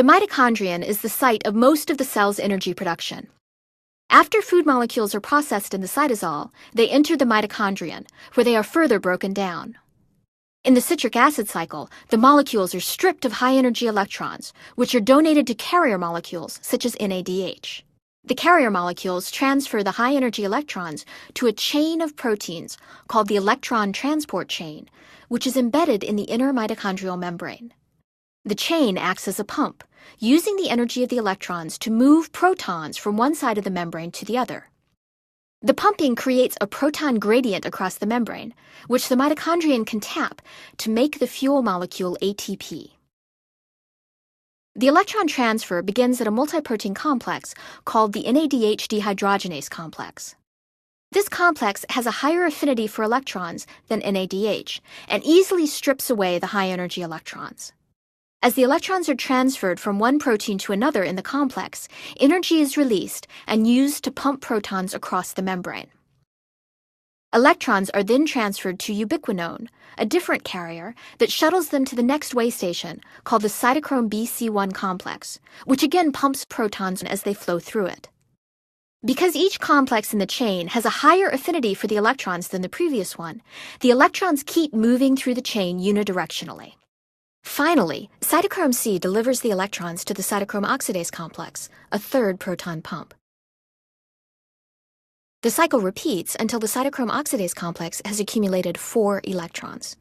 The mitochondrion is the site of most of the cell's energy production. After food molecules are processed in the cytosol, they enter the mitochondrion, where they are further broken down. In the citric acid cycle, the molecules are stripped of high-energy electrons, which are donated to carrier molecules such as NADH. The carrier molecules transfer the high-energy electrons to a chain of proteins called the electron transport chain, which is embedded in the inner mitochondrial membrane. The chain acts as a pump, using the energy of the electrons to move protons from one side of the membrane to the other. The pumping creates a proton gradient across the membrane, which the mitochondrion can tap to make the fuel molecule ATP. The electron transfer begins at a multiprotein complex called the NADH dehydrogenase complex. This complex has a higher affinity for electrons than NADH and easily strips away the high-energy electrons. As the electrons are transferred from one protein to another in the complex, energy is released and used to pump protons across the membrane. Electrons are then transferred to ubiquinone, a different carrier that shuttles them to the next way station called the cytochrome BC1 complex, which again pumps protons as they flow through it. Because each complex in the chain has a higher affinity for the electrons than the previous one, the electrons keep moving through the chain unidirectionally. Finally, cytochrome C delivers the electrons to the cytochrome oxidase complex, a third proton pump. The cycle repeats until the cytochrome oxidase complex has accumulated 4 electrons.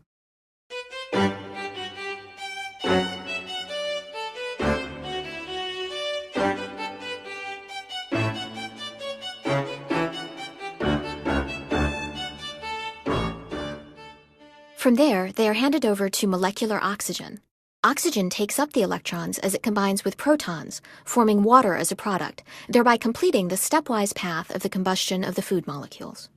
From there, they are handed over to molecular oxygen. Oxygen takes up the electrons as it combines with protons, forming water as a product, thereby completing the stepwise path of the combustion of the food molecules.